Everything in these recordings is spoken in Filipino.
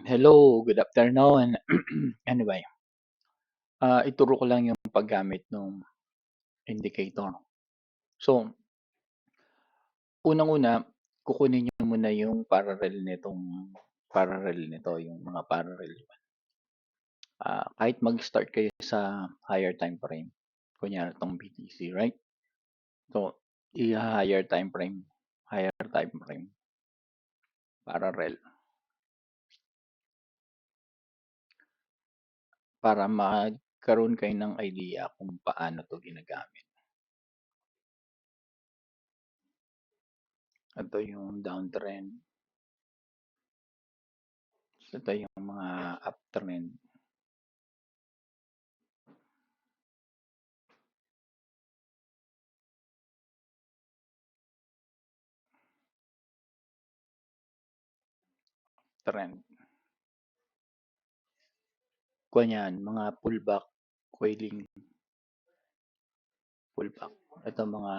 Hello, good afternoon. Anyway, ituro ko lang yung paggamit ng indicator. So, unang-una, kukunin niyo muna yung parallel nito, yung mga parallel. Kahit mag-start kayo sa higher time frame, kunyari itong BTC, right? So, higher time frame, parallel, para magkaroon kayo ng idea kung paano to ginagamit. Ito yung downtrend. Ito yung mga uptrend. Trend. Kunyan, mga pullback, coiling, pullback. Ito mga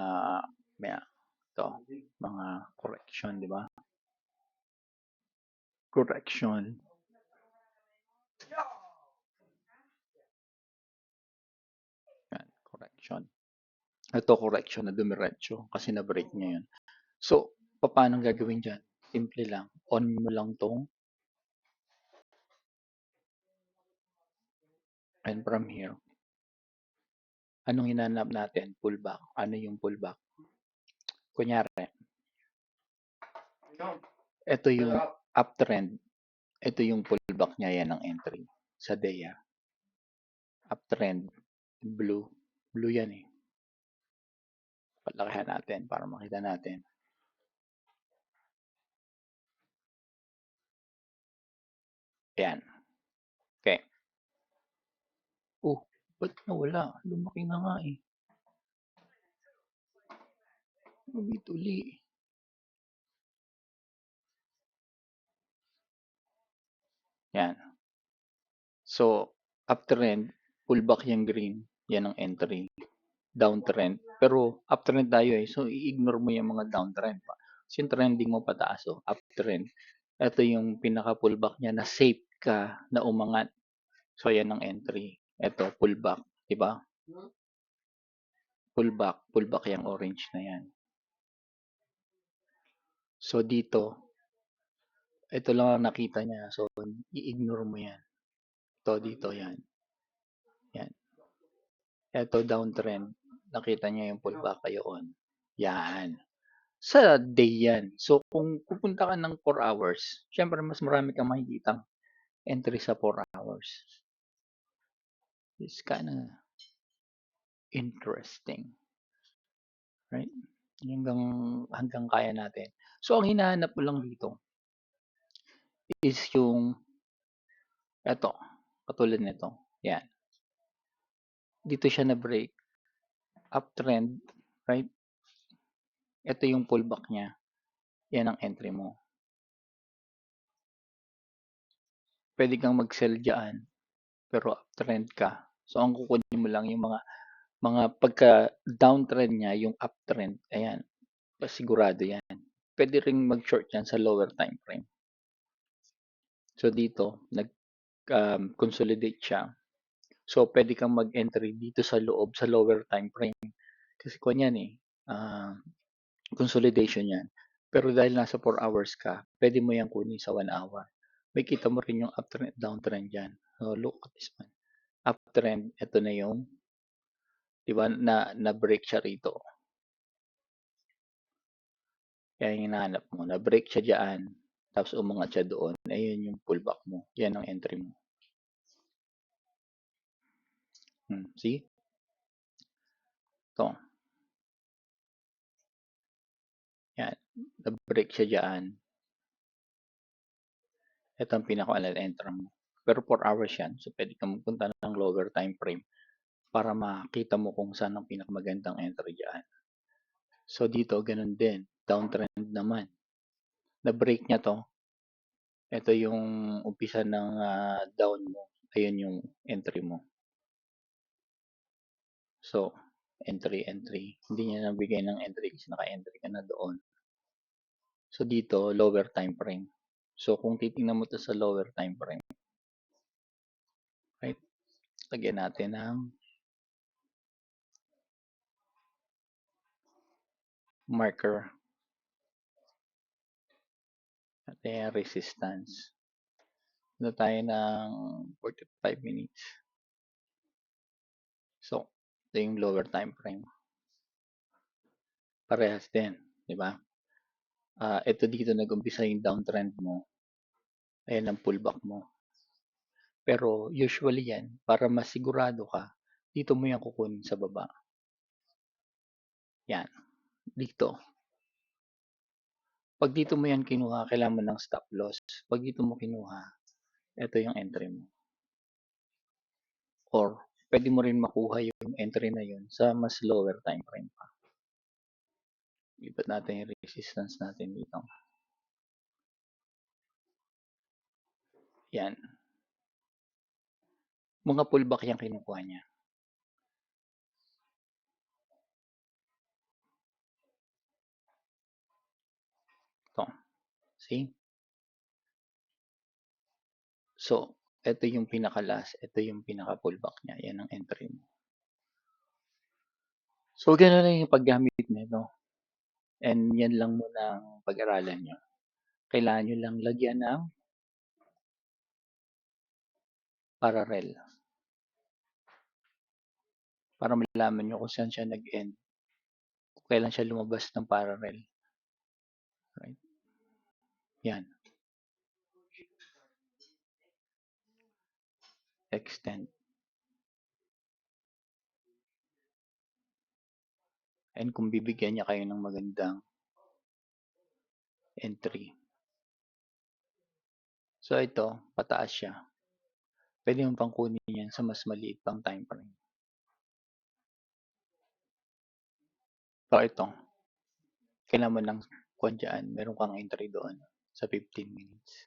correction, di ba? Correction. Yan, correction. Ito correction na dumiretso kasi na-break niya yun. So, paano gagawin dyan? Simple lang. On mo lang tong and from here. Anong hinanap natin? Pullback. Ano yung pullback? Kunyari, ito yung uptrend. Ito yung pullback niya, yan ang entry sa DEA. Uptrend, blue. Blue yan eh. Palakihan natin para makita natin. Ayan. Okay. Oh, ba't nawala? Lumaki na nga eh. Tuli. Yan. So, uptrend, pullback yung green. Yan ang entry. Downtrend. Pero uptrend tayo eh. So, i-ignore mo yung mga downtrend pa. Kasi yung trending mo pataas. So, uptrend. Ito yung pinaka-pullback niya na safe ka na umangat. So, yan ang entry. Ito, pullback. Diba? Pullback yung orange na yan. So, dito, ito lang ang nakita niya. So, i-ignore mo yan. Ito, dito, yan. Yan. Ito, downtrend. Nakita niya yung pullback kayo on. Yan. Sa day yan. So, kung pupunta ka ng 4 hours, syempre mas marami kang makikita entry sa 4 hours. It's kind of interesting. Right? Hanggang kaya natin. So, ang hinahanap mo lang dito is yung eto, katulad nito. Yan. Dito siya na break. Uptrend, right? Ito yung pullback niya. Yan ang entry mo. Pwede kang mag-sell dyan, pero uptrend ka. So, ang kukunin mo lang yung mga pagka downtrend niya, yung uptrend, ayan, sigurado yan. Pwede ring mag-short yan sa lower time frame. So, dito, nag-consolidate siya. So, pwede kang mag-entry dito sa loob, sa lower time frame. Kasi kung yan eh, consolidation yan. Pero dahil nasa 4 hours ka, pwede mo yan kunin sa 1 hour. May kita mo rin yung uptrend, downtrend dyan. So, look at this one. Uptrend, ito na yung, di ba, na-break siya rito. Kaya yung hinahanap mo, na-break siya dyan, tapos umangat siya doon. Ayun yung pullback mo. Yan ang entry mo. See? Ito. Yan. Na-break siya dyan. Ito ang pinaka-entry mo. Pero 4 hours yan. So, pwede kang magpunta ng lower time frame para makita mo kung saan ang pinakamagandang entry dyan. So, dito, ganun din. Downtrend naman. Na-break niya to. Ito yung umpisa ng down mo. Ayun yung entry mo. So, entry. Hindi niya nabigay ng entry kasi naka-entry ka na doon. So, dito, lower time frame. So, kung titingnan mo 'to sa lower time frame, right? Lagyan natin ng marker at ayan, resistance. Ano tayo ng 45 minutes. So, ito yung lower time frame. Parehas din, di ba? Ito dito nag-umpisa yung downtrend mo. Ayan ang pullback mo. Pero usually yan, para masigurado ka, dito mo yan kukunin sa baba. Yan, dito. Pag dito mo yan kinuha, kailangan mo ng stop loss. Pag dito mo kinuha, ito yung entry mo. Or, pwede mo rin makuha yung entry na yun sa mas lower time frame pa. Lipat natin yung resistance natin dito. Yan. Mga pullback yung kinukuha niya. Ito. See? So, ito yung pinaka-last. Ito yung pinaka-pullback niya. Yan ang entry mo. So, gano'n na yung paggamit nito. And yan lang muna ang pag-aralan nyo. Kailangan nyo lang lagyan ng parallel. Para malaman nyo kung saan siya nag-end. Kung kailan siya lumabas ng parallel. Right? Yan. Extend. And kung bibigyan niya kayo ng magandang entry. So ito, pataas siya. Pwede mong pang kunin yan sa mas maliit pang time frame. So ito, kailangan mo ng kuwan dyan, meron kang entry doon sa 15 minutes.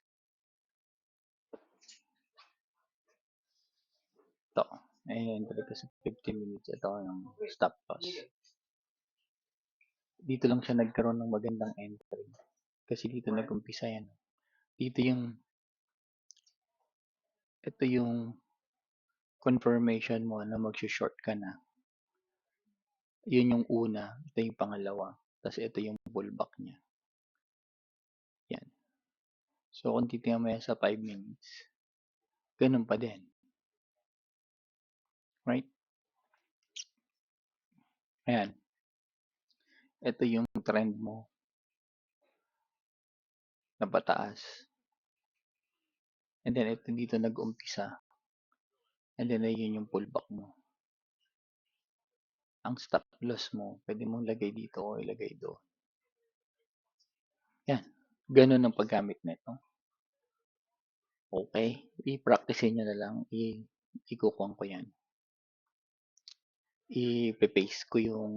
Ito, may entry ka sa 15 minutes. Ito yung stop loss. Dito lang siya nagkaroon ng magandang entry. Kasi dito nag-umpisa yan. Dito yung, ito yung confirmation mo na mag-short ka na. Yun yung una, ito yung pangalawa. Tapos ito yung pullback niya. Yan. So kung titingnan mo yan sa 5 minutes, ganun pa din. Right? Ayan. Ito yung trend mo na pataas. And then ito dito nag-umpisa. And then ayun yung pullback mo. Ang stop loss mo, pwede mong lagay dito o ilagay doon. Yan. Ganun ang paggamit nito. Okay? I-practicein nyo na lang. Ikukuhan ko yan. I-paste ko yung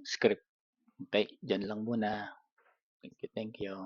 script. Okay? Diyan lang muna. Thank you.